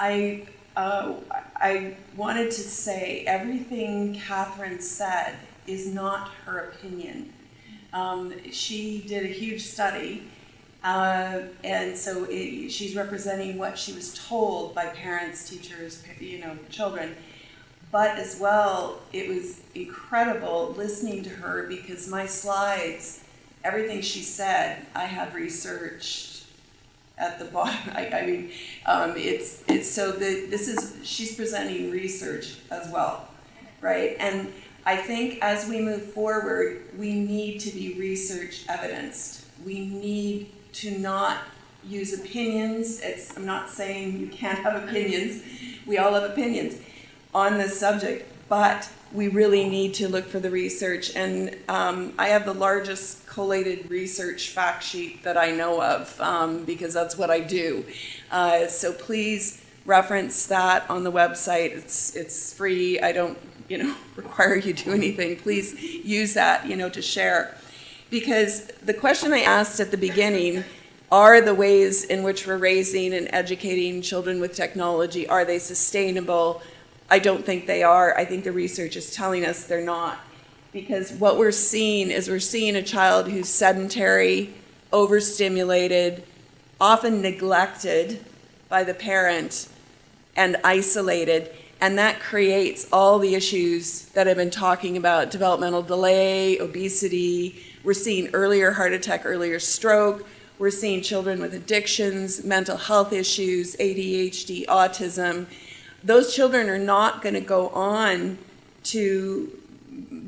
I wanted to say everything Catherine said is not her opinion. She did a huge study, and so she's representing what she was told by parents, teachers, children. But as well, it was incredible listening to her because my slides, everything she said, I have researched at the bottom. She's presenting research as well, right? And I think as we move forward, we need to be research evidenced. We need to not use opinions. I'm not saying you can't have opinions. We all have opinions on this subject, but we really need to look for the research. And I have the largest collated research fact sheet that I know of because that's what I do. So please reference that on the website. It's free. I don't require you do anything. Please use that to share. Because the question I asked at the beginning, are the ways in which we're raising and educating children with technology, are they sustainable? I don't think they are. I think the research is telling us they're not. Because what we're seeing is a child who's sedentary, overstimulated, often neglected by the parent, and isolated. And that creates all the issues that I've been talking about: developmental delay, obesity. We're seeing earlier heart attack, earlier stroke. We're seeing children with addictions, mental health issues, ADHD, autism. Those children are not going to go on to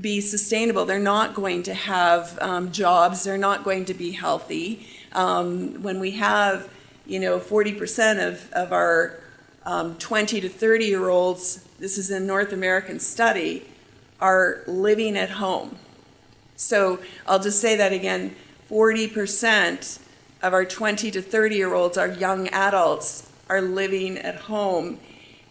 be sustainable. They're not going to have jobs. They're not going to be healthy. When we have, 40% of our 20 to 30-year-olds, this is a North American study, are living at home. So I'll just say that again, 40% of our 20 to 30-year-olds, our young adults, are living at home.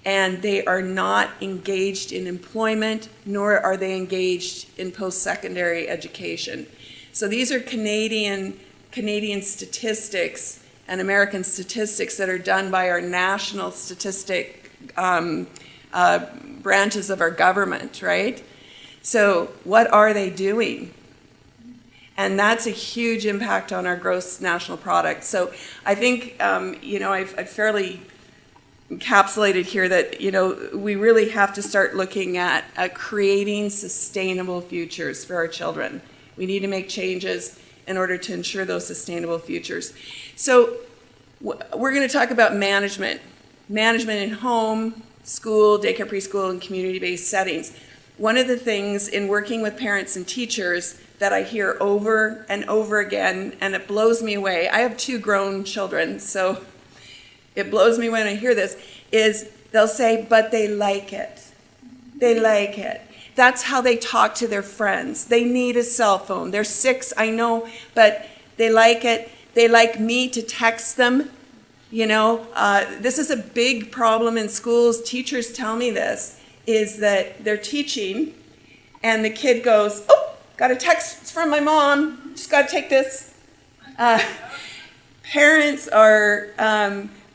And they are not engaged in employment, nor are they engaged in post-secondary education. So these are Canadian statistics and American statistics that are done by our national statistic branches of our government, right? So what are they doing? And that's a huge impact on our gross national product. So I think, I've fairly encapsulated here that we really have to start looking at creating sustainable futures for our children. We need to make changes in order to ensure those sustainable futures. So we're going to talk about management in home, school, daycare, preschool, and community-based settings. One of the things in working with parents and teachers that I hear over and over again, and it blows me away. I have 2 grown children, so it blows me when I hear this, is they'll say, but they like it. They like it. That's how they talk to their friends. They need a cell phone. They're 6, I know, but they like it. They like me to text them. This is a big problem in schools. Teachers tell me this, is that they're teaching and the kid goes, oh, got a text from my mom. Just got to take this. Parents are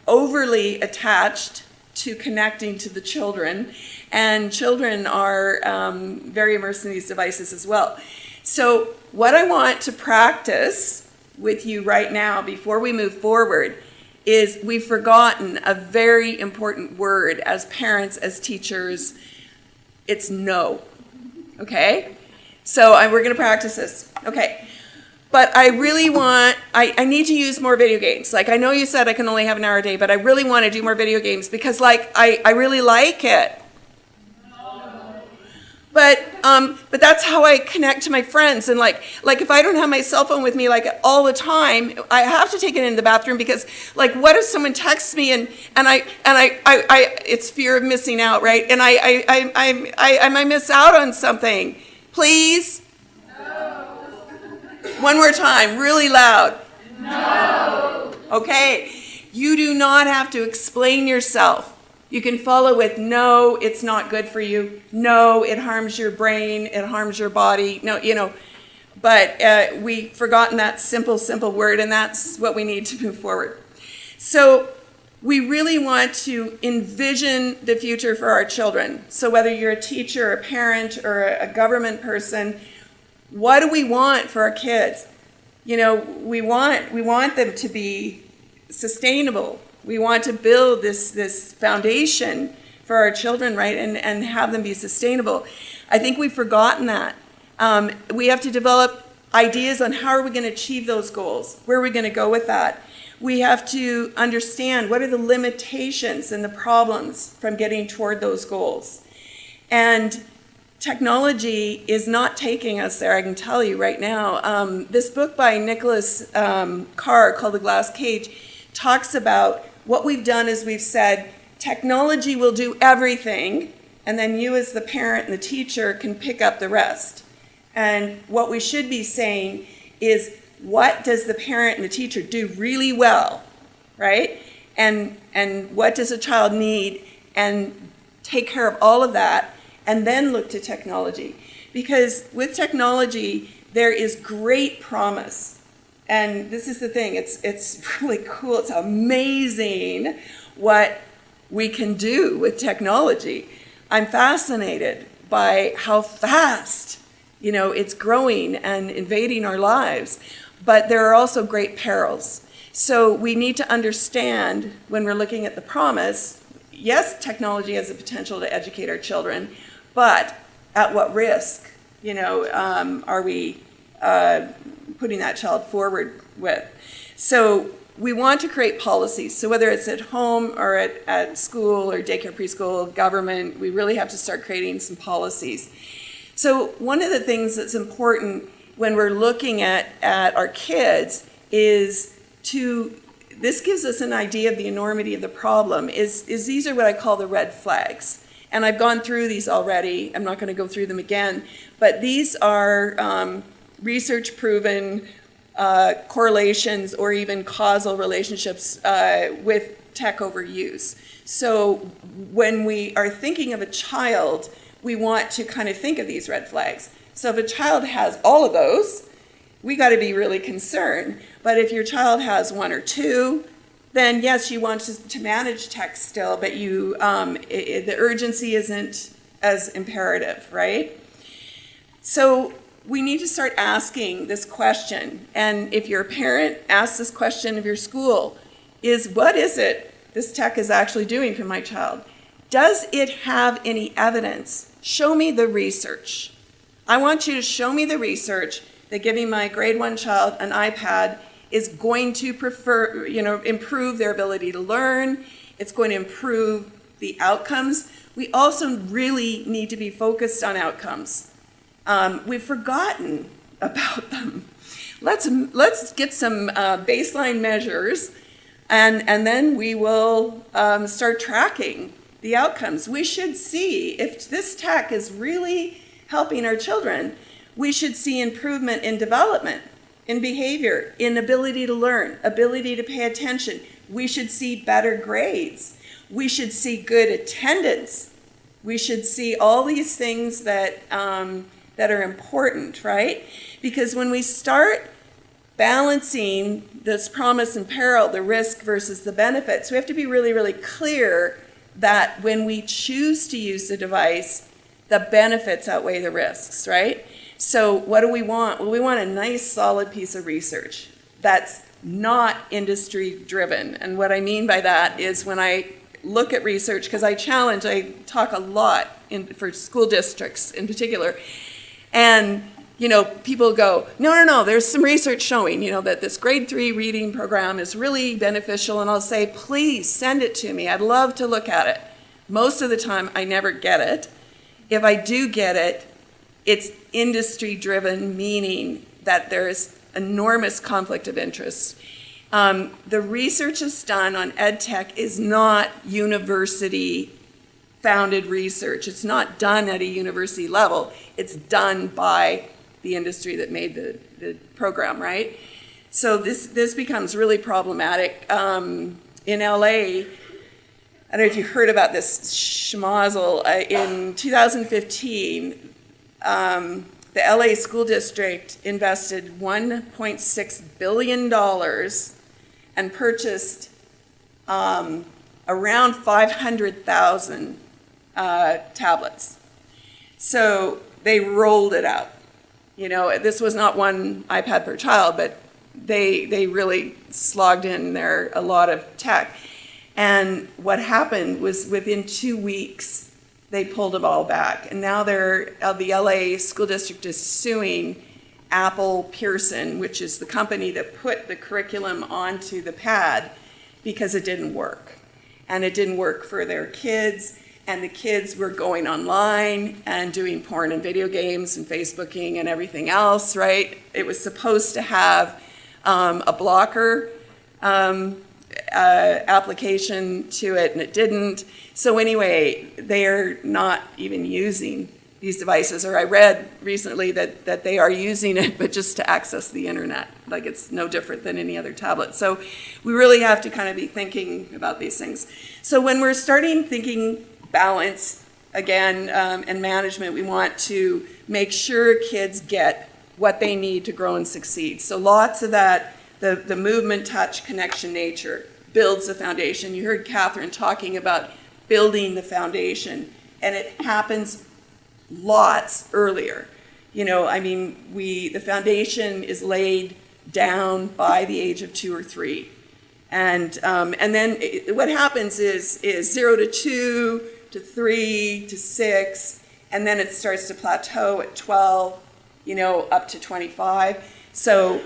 overly attached to connecting to the children, and children are very immersed in these devices as well. So what I want to practice with you right now before we move forward is we've forgotten a very important word as parents, as teachers. It's no. Okay? So we're going to practice this. Okay. But I really I need to use more video games. Like, I know you said I can only have an hour a day, but I really want to do more video games because, I really like it. But that's how I connect to my friends. And like if I don't have my cell phone with me all the time, I have to take it in the bathroom because what if someone texts me and I it's fear of missing out, right? And I might miss out on something. Please. One more time, really loud. No. Okay. You do not have to explain yourself. You can follow with no, it's not good for you. No, it harms your brain. It harms your body. No, but we've forgotten that simple word, and that's what we need to move forward. So we really want to envision the future for our children. So whether you're a teacher, a parent, or a government person, what do we want for our kids? You know, we want them to be sustainable. We want to build this foundation for our children, right, and have them be sustainable. I think we've forgotten that. We have to develop ideas on how are we going to achieve those goals. Where are we going to go with that? We have to understand what are the limitations and the problems from getting toward those goals. And technology is not taking us there, I can tell you right now. This book by Nicholas Carr called The Glass Cage talks about what we've done is we've said technology will do everything, and then you as the parent and the teacher can pick up the rest. And what we should be saying is, what does the parent and the teacher do really well, right? And what does a child need, and take care of all of that, and then look to technology. Because with technology, there is great promise. And this is the thing, it's really cool, it's amazing what we can do with technology. I'm fascinated by how fast, you know, it's growing and invading our lives. But there are also great perils. So we need to understand when we're looking at the promise, yes, technology has the potential to educate our children, but at what risk, you know, are we putting that child forward with? So we want to create policies. So whether it's at home or at school or daycare, preschool, government, we really have to start creating some policies. So one of the things that's important when we're looking at our kids is this gives us an idea of the enormity of the problem, is these are what I call the red flags. And I've gone through these already. I'm not going to go through them again. But these are research-proven correlations or even causal relationships with tech overuse. So when we are thinking of a child, we want to kind of think of these red flags. So if a child has all of those, we got to be really concerned. But if your child has one or two, then yes, you want to manage tech still, but the urgency isn't as imperative, right? So we need to start asking this question. And if you're a parent, ask this question of your school, what is it this tech is actually doing for my child? Does it have any evidence? Show me the research. I want you to show me the research that giving my grade 1 child an iPad is going to improve their ability to learn. It's going to improve the outcomes. We also really need to be focused on outcomes. We've forgotten about them. Let's get some baseline measures, and then we will start tracking the outcomes. We should see if this tech is really helping our children. We should see improvement in development, in behavior, in ability to learn, ability to pay attention. We should see better grades. We should see good attendance. We should see all these things that are important, right? Because when we start balancing this promise and peril, the risk versus the benefits, we have to be really, really clear that when we choose to use the device, the benefits outweigh the risks, right? So what do we want? Well, we want a nice, solid piece of research that's not industry-driven. And what I mean by that is when I look at research, because I talk a lot for school districts in particular, and people go, no, there's some research showing, that this grade 3 reading program is really beneficial, and I'll say, please send it to me. I'd love to look at it. Most of the time, I never get it. If I do get it, it's industry-driven, meaning that there's enormous conflict of interest. The research that's done on EdTech is not university-founded research. It's not done at a university level. It's done by the industry that made the program, right? So this becomes really problematic. In LA, I don't know if you heard about this schmozzle. In 2015, the LA School District invested $1.6 billion and purchased around 500,000 tablets. So they rolled it out. You know, this was not one iPad per child, but they really slogged in there a lot of tech. And what happened was within 2 weeks, they pulled it all back. And now the LA school district is suing Apple Pearson, which is the company that put the curriculum onto the pad, because it didn't work. And it didn't work for their kids, and the kids were going online and doing porn and video games and Facebooking and everything else, right? It was supposed to have a blocker application to it, and it didn't. So anyway, they're not even using these devices, or I read recently that they are using it, but just to access the internet. Like, it's no different than any other tablet. So we really have to kind of be thinking about these things. So when we're starting thinking balance, again, and management, we want to make sure kids get what they need to grow and succeed. So lots of that, the movement, touch, connection, nature, builds the foundation. You heard Catherine talking about building the foundation, and it happens lots earlier. You know, I mean, the foundation is laid down by the age of 2 or 3. And then what happens is 0 to 2 to 3 to 6, and then it starts to plateau at 12, you know, up to 25. So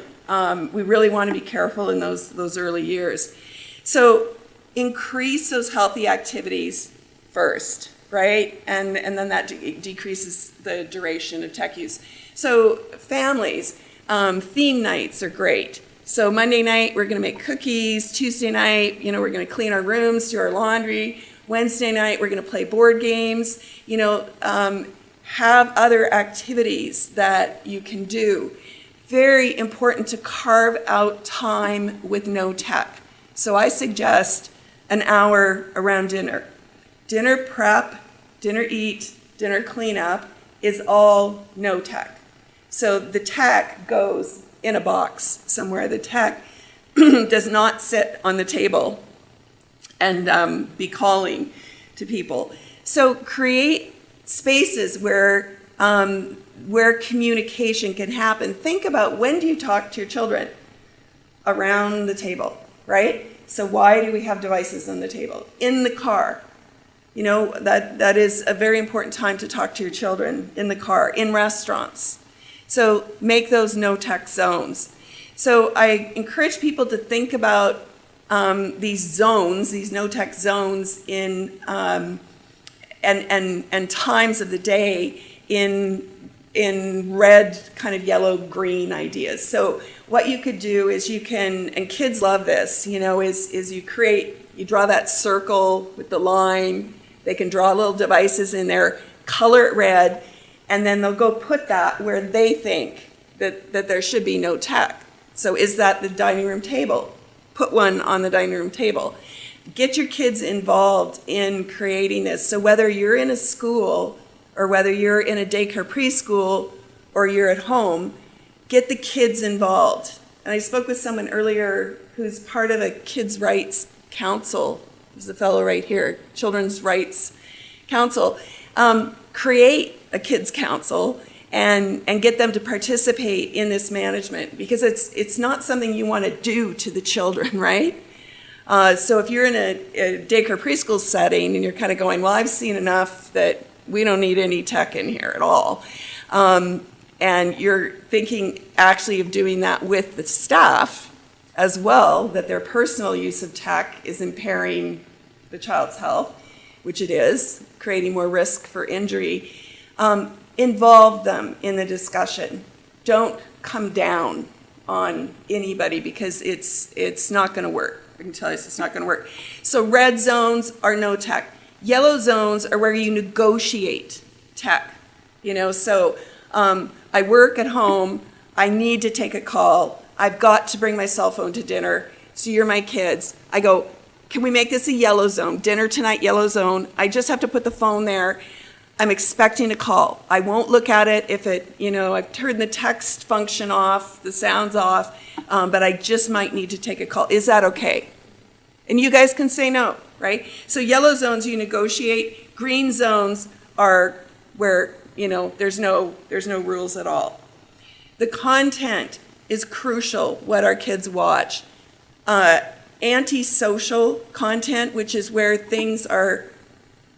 we really want to be careful in those early years. So increase those healthy activities first, right? And then that decreases the duration of tech use. So families, theme nights are great. So Monday night, we're going to make cookies. Tuesday night, you know, we're going to clean our rooms, do our laundry. Wednesday night, we're going to play board games. You know, have other activities that you can do. Very important to carve out time with no tech. So I suggest an hour around dinner. Dinner prep, dinner eat, dinner cleanup is all no tech. So the tech goes in a box somewhere. The tech does not sit on the table and be calling to people. So create spaces where communication can happen. Think about, when do you talk to your children? Around the table, right? So why do we have devices on the table? In the car. You know, that is a very important time to talk to your children, in the car, in restaurants. So make those no-tech zones. So I encourage people to think about these zones, these no-tech zones, in and times of the day in red, kind of yellow, green ideas. So what you could do is you can, and kids love this, you know, is you draw that circle with the line. They can draw little devices in there, color it red, and then they'll go put that where they think that there should be no tech. So is that the dining room table? Put one on the dining room table. Get your kids involved in creating this. So whether you're in a school or whether you're in a daycare preschool or you're at home, get the kids involved. And I spoke with someone earlier who's part of a kids' rights council. There's a fellow right here, Children's Rights Council. Create a kids' council and get them to participate in this management, because it's not something you want to do to the children, right? So if you're in a daycare preschool setting and you're kind of going, well, I've seen enough that we don't need any tech in here at all, and you're thinking actually of doing that with the staff as well, that their personal use of tech is impairing the child's health, which it is, creating more risk for injury. Involve them in the discussion. Don't come down on anybody, because it's not going to work. I can tell you it's not going to work. So red zones are no tech. Yellow zones are where you negotiate tech. You know, so I work at home. I need to take a call. I've got to bring my cell phone to dinner. So you're my kids. I go, can we make this a yellow zone? Dinner tonight, yellow zone. I just have to put the phone there. I'm expecting a call. I won't look at it if it, you know, I've turned the text function off, the sound's off, but I just might need to take a call. Is that okay? And you guys can say no, right? So yellow zones you negotiate, green zones are where, there's no rules at all. The content is crucial, what our kids watch. Antisocial content, which is where things are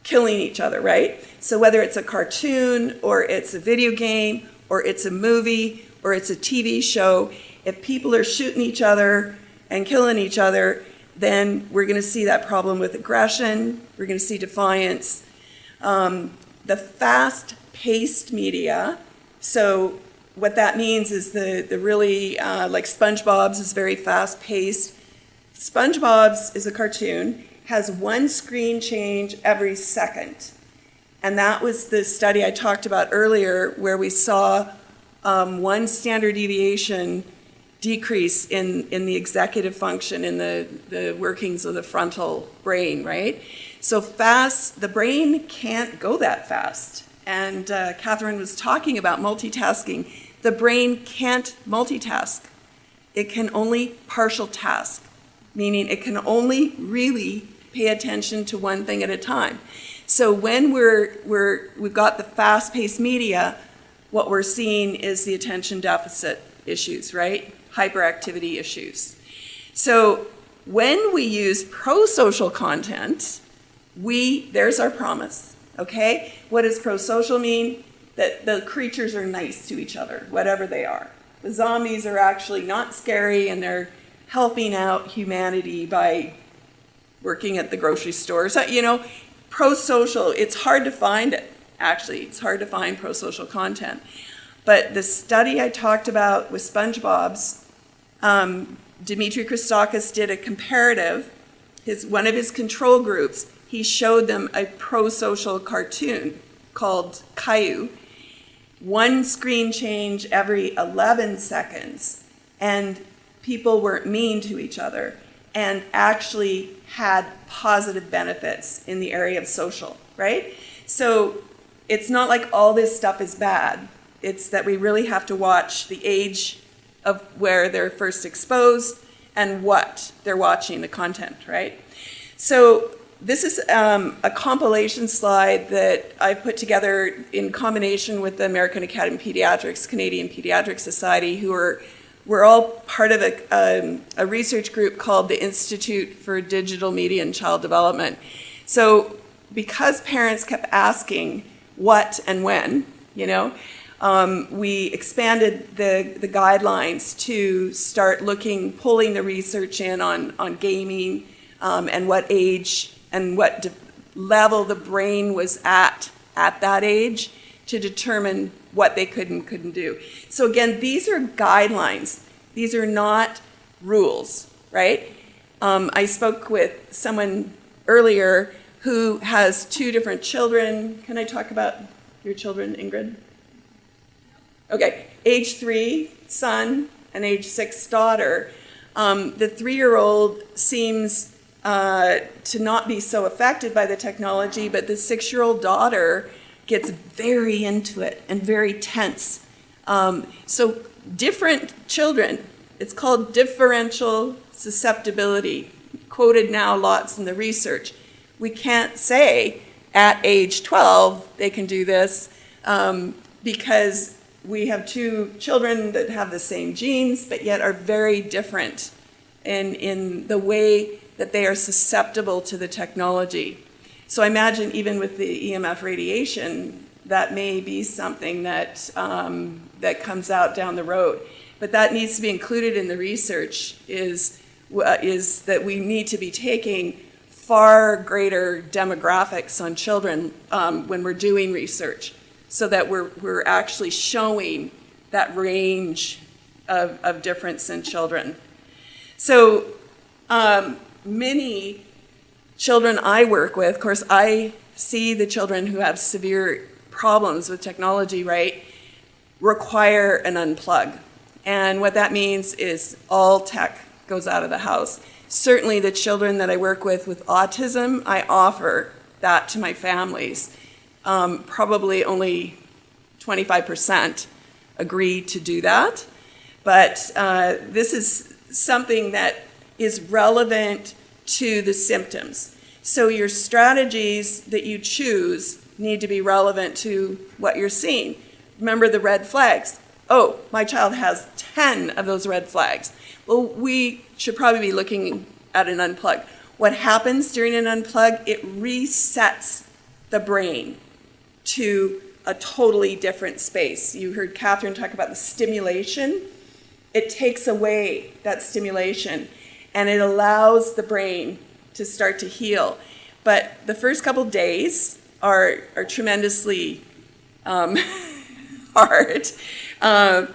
killing each other, right? So whether it's a cartoon or it's a video game or it's a movie or it's a TV show, if people are shooting each other and killing each other, then we're going to see that problem with aggression, we're going to see defiance. The fast-paced media, so what that means is the really, like SpongeBob's is very fast-paced. SpongeBob's is a cartoon, has one screen change every second. And that was the study I talked about earlier where we saw one standard deviation decrease in the executive function, in the workings of the frontal brain, right? So fast, the brain can't go that fast. And Catherine was talking about multitasking. The brain can't multitask. It can only partial task, meaning it can only really pay attention to one thing at a time. So when we've got the fast-paced media, what we're seeing is the attention deficit issues, right? Hyperactivity issues. So when we use pro-social content, there's our promise, okay? What does pro-social mean? That the creatures are nice to each other, whatever they are. The zombies are actually not scary and they're helping out humanity by working at the grocery store. So, pro-social, it's hard to find it, actually. It's hard to find pro-social content. But the study I talked about with SpongeBob's, Dimitri Christakis did a comparative. One of his control groups, he showed them a pro-social cartoon called Caillou. One screen change every 11 seconds. And people weren't mean to each other and actually had positive benefits in the area of social, right? So it's not like all this stuff is bad. It's that we really have to watch the age of where they're first exposed and what they're watching, the content, right? So this is a compilation slide that I've put together in combination with the American Academy of Pediatrics, Canadian Pediatric Society, we're all part of a research group called the Institute for Digital Media and Child Development. So because parents kept asking what and when, we expanded the guidelines to start pulling the research in on gaming and what age and what level the brain was at that age to determine what they could and couldn't do. So again, these are guidelines. These are not rules, right? I spoke with someone earlier who has two different children. Can I talk about your children, Ingrid? Okay, age 3 son and age 6 daughter. The 3-year-old seems to not be so affected by the technology, but the 6-year-old daughter gets very into it and very tense. So different children, it's called differential susceptibility, quoted now lots in the research. We can't say at age 12 they can do this because we have two children that have the same genes but yet are very different in the way that they are susceptible to the technology. So I imagine even with the EMF radiation, that may be something that comes out down the road. But that needs to be included in the research is that we need to be taking far greater demographics on children when we're doing research so that we're actually showing that range of difference in children. So many children I work with, of course, I see the children who have severe problems with technology, right, require an unplug. And what that means is all tech goes out of the house. Certainly the children that I work with autism, I offer that to my families. Probably only 25% agree to do that. But this is something that is relevant to the symptoms. So your strategies that you choose need to be relevant to what you're seeing. Remember the red flags. Oh, my child has 10 of those red flags. Well, we should probably be looking at an unplug. What happens during an unplug, it resets the brain to a totally different space. You heard Catherine talk about the stimulation. It takes away that stimulation and it allows the brain to start to heal. But the first couple days are tremendously hard, but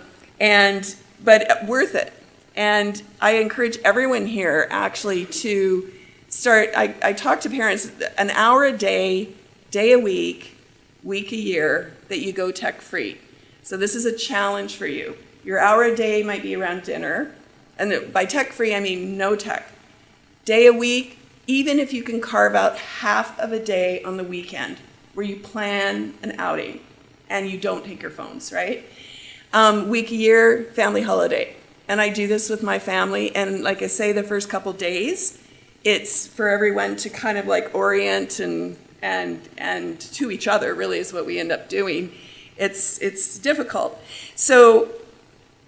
worth it. And I encourage everyone here actually to start, I talk to parents, an hour a day, day a week a year that you go tech-free. So this is a challenge for you. Your hour a day might be around dinner. And by tech-free, I mean no tech. Day a week, even if you can carve out half of a day on the weekend where you plan an outing and you don't take your phones, right? Week a year, family holiday. And I do this with my family. And like I say, the first couple days, it's for everyone to kind of like orient and to each other, really, is what we end up doing. It's difficult. So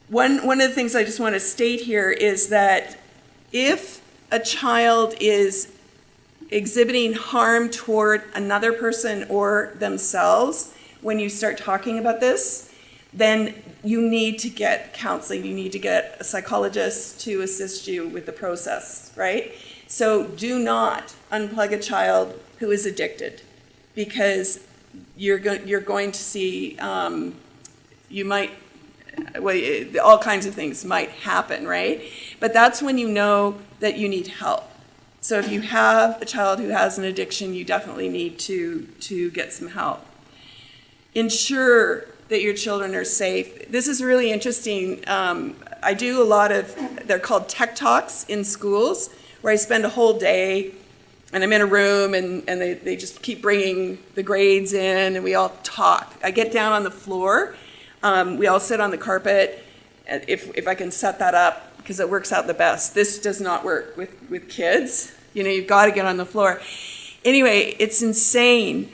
one of the things I just want to state here is that if a child is exhibiting harm toward another person or themselves, when you start talking about this, then you need to get counseling. You need to get a psychologist to assist you with the process, right? So do not unplug a child who is addicted, because you're going to see, you might, all kinds of things might happen, right? But that's when you know that you need help. So if you have a child who has an addiction, you definitely need to get some help. Ensure that your children are safe. This is really interesting. I do a lot of, they're called tech talks in schools, where I spend a whole day and I'm in a room and they just keep bringing the grades in and we all talk. I get down on the floor. We all sit on the carpet, if I can set that up, because it works out the best. This does not work with kids. You know, you've got to get on the floor. Anyway, it's insane.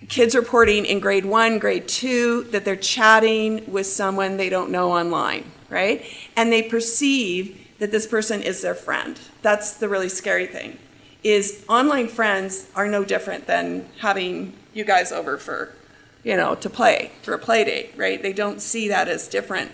Kids reporting in grade 1, grade 2, that they're chatting with someone they don't know online, right? And they perceive that this person is their friend. That's the really scary thing, is online friends are no different than having you guys over for, to play, for a play date, right? They don't see that as different.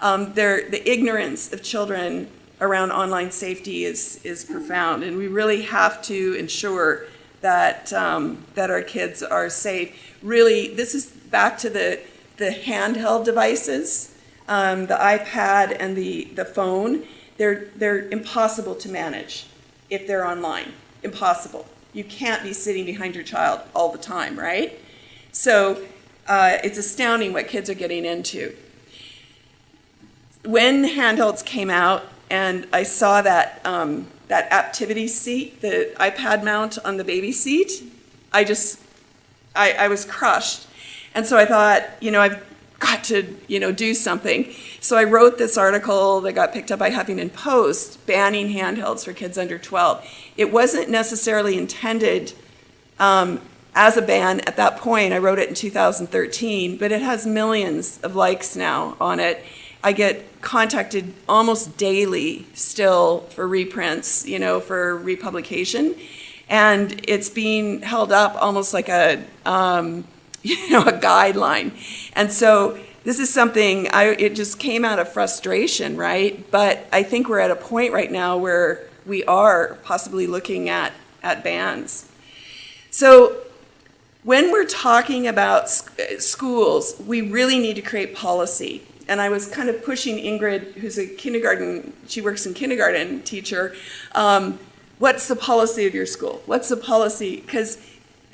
The ignorance of children around online safety is profound, and we really have to ensure that our kids are safe. Really, this is back to the handheld devices, the iPad and the phone. They're impossible to manage if they're online. Impossible. You can't be sitting behind your child all the time, right? So it's astounding what kids are getting into. When handhelds came out and I saw that activity seat, the iPad mount on the baby seat, I was crushed. And so I thought, I've got to, do something. So I wrote this article that got picked up by Huffington Post, banning handhelds for kids under 12. It wasn't necessarily intended as a ban at that point. I wrote it in 2013, but it has millions of likes now on it. I get contacted almost daily still for reprints, for republication. And it's being held up almost like a guideline. And so this is something, it just came out of frustration, right? But I think we're at a point right now where we are possibly looking at bans. So when we're talking about schools, we really need to create policy. And I was kind of pushing Ingrid, who's she works in kindergarten teacher, what's the policy of your school? What's the policy? Because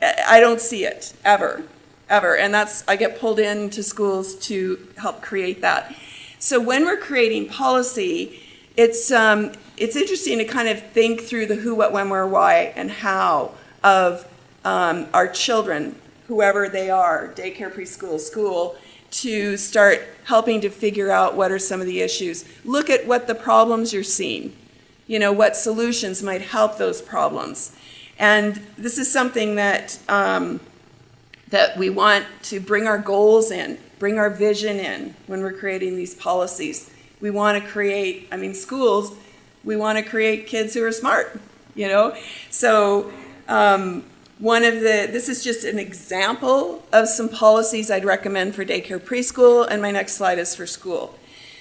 I don't see it, ever. And I get pulled into schools to help create that. So when we're creating policy, it's interesting to kind of think through the who, what, when, where, why, and how of our children, whoever they are, daycare, preschool, school, to start helping to figure out what are some of the issues. Look at what the problems you're seeing. what solutions might help those problems. And this is something that that we want to bring our goals in, bring our vision in when we're creating these policies. We want to create, schools, we want to create kids who are smart, So this is just an example of some policies I'd recommend for daycare preschool, and my next slide is for school.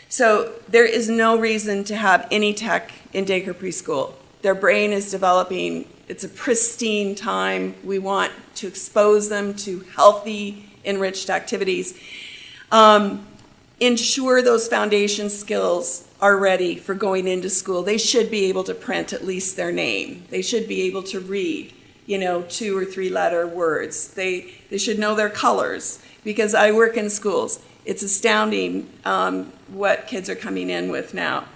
So there is no reason to have any tech in daycare preschool. Their brain is developing. It's a pristine time. We want to expose them to healthy, enriched activities. Ensure those foundation skills are ready for going into school. They should be able to print at least their name. They should be able to read, 2 or 3 letter words. They should know their colors, because I work in schools. It's astounding what kids are coming in with now.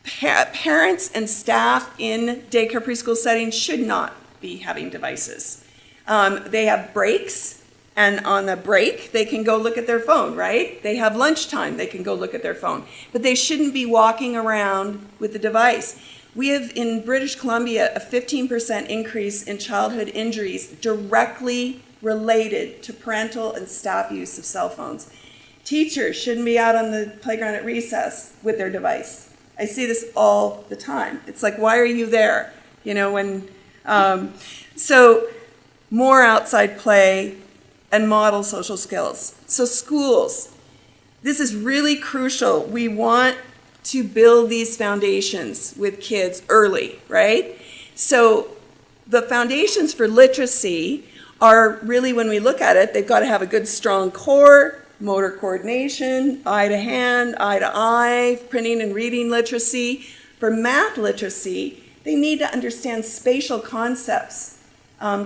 Parents and staff in daycare preschool settings should not be having devices. They have breaks, and on the break, they can go look at their phone, right? They have lunchtime, they can go look at their phone. But they shouldn't be walking around with the device. We have, in British Columbia, a 15% increase in childhood injuries directly related to parental and staff use of cell phones. Teachers shouldn't be out on the playground at recess with their device. I see this all the time. It's like, why are you there? So more outside play and model social skills. So schools, this is really crucial. We want to build these foundations with kids early, right? So the foundations for literacy are really, when we look at it, they've got to have a good strong core, motor coordination, eye to hand, eye to eye, printing and reading literacy. For math literacy, they need to understand spatial concepts.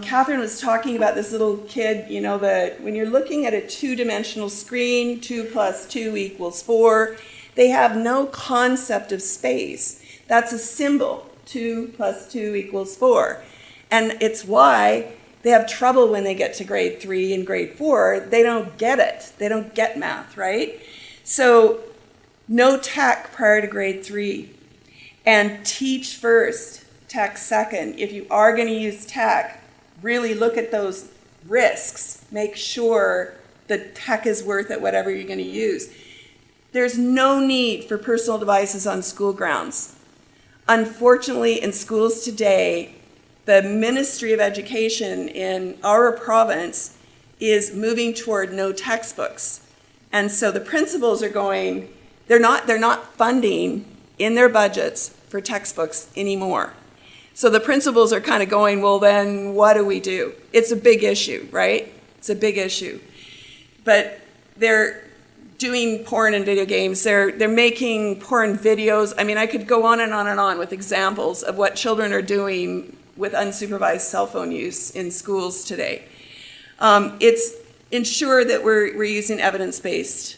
Catherine was talking about this little kid, when you're looking at a 2-dimensional screen, 2 + 2 = 4, they have no concept of space. That's a symbol, 2 + 2 = 4. And it's why they have trouble when they get to grade 3 and grade 4. They don't get it. They don't get math, right? So no tech prior to grade 3. And teach first, tech second. If you are going to use tech, really look at those risks. Make sure the tech is worth it, whatever you're going to use. There's no need for personal devices on school grounds. Unfortunately, in schools today, the Ministry of Education in our province is moving toward no textbooks. And so the principals are going, they're not funding in their budgets for textbooks anymore. So the principals are kind of going, well, then what do we do? It's a big issue, right? It's a big issue. But they're doing porn and video games. They're making porn videos. I could go on and on and on with examples of what children are doing with unsupervised cell phone use in schools today. It's ensure that we're using evidence-based,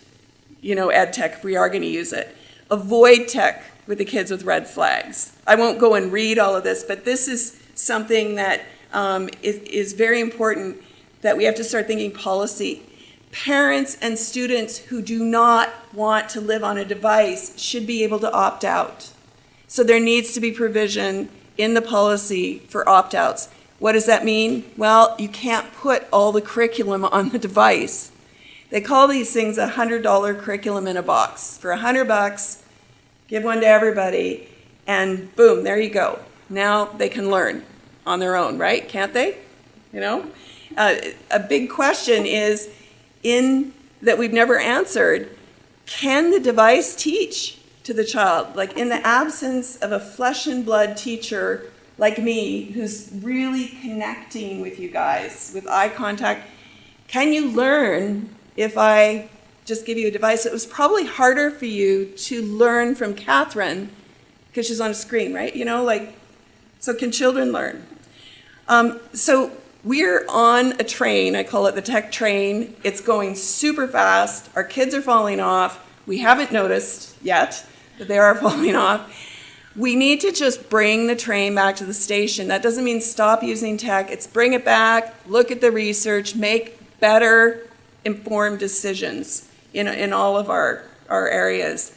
ed tech if we are going to use it. Avoid tech with the kids with red flags. I won't go and read all of this, but this is something that is very important, that we have to start thinking policy. Parents and students who do not want to live on a device should be able to opt out. So there needs to be provision in the policy for opt-outs. What does that mean? Well, you can't put all the curriculum on the device. They call these things a $100 curriculum in a box. For $100, give one to everybody, and boom, there you go. Now they can learn on their own, right? Can't they? A big question is, that we've never answered, can the device teach to the child? Like, in the absence of a flesh and blood teacher like me, who's really connecting with you guys with eye contact, can you learn if I just give you a device? It was probably harder for you to learn from Catherine because she's on a screen, right? So can children learn? So we're on a train, I call it the tech train. It's going super fast. Our kids are falling off. We haven't noticed yet that they are falling off. We need to just bring the train back to the station. That doesn't mean stop using tech. It's bring it back, look at the research, make better informed decisions in all of our areas.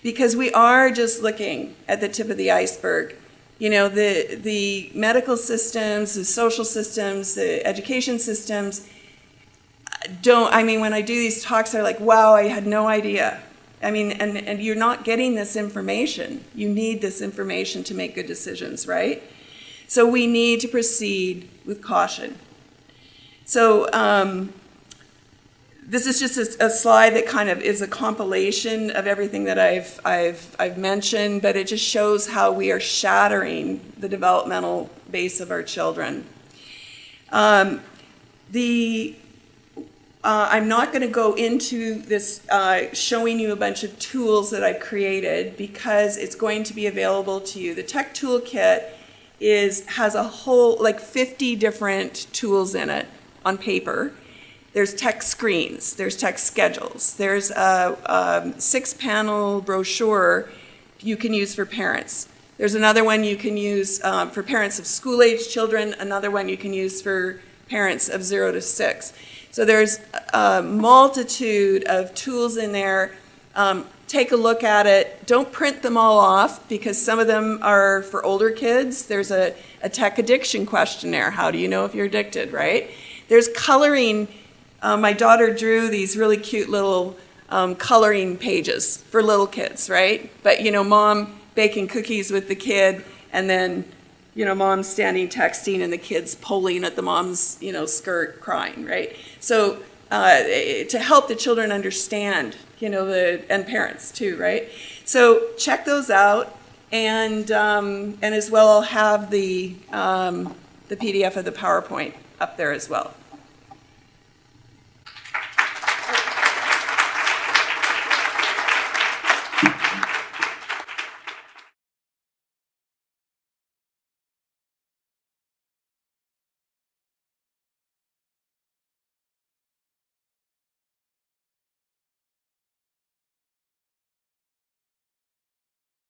because we are just looking at the tip of the iceberg. You know, the medical systems, the social systems, the education systems when I do these talks, they're like, wow, I had no idea. I mean, and you're not getting this information. You need this information to make good decisions, right? So we need to proceed with caution. So this is just a slide that kind of is a compilation of everything that I've mentioned, but it just shows how we are shattering the developmental base of our children. I'm not going to go into this showing you a bunch of tools that I've created because it's going to be available to you. The Tech Toolkit has a whole, like 50 different tools in it on paper. There's tech screens, there's tech schedules, there's a 6-panel brochure you can use for parents. There's another one you can use for parents of school-age children, another one you can use for parents of 0 to 6. So there's a multitude of tools in there. Take a look at it. Don't print them all off because some of them are for older kids. There's a tech addiction questionnaire. How do you know if you're addicted, right? There's coloring. My daughter drew these really cute little coloring pages for little kids, right? But, you know, mom baking cookies with the kid and then, you know, mom's standing texting and the kid's pulling at the mom's, you know, skirt crying, right? So to help the children understand, you know, and parents too, right? So check those out, and as well I'll have the PDF of the PowerPoint up there as well.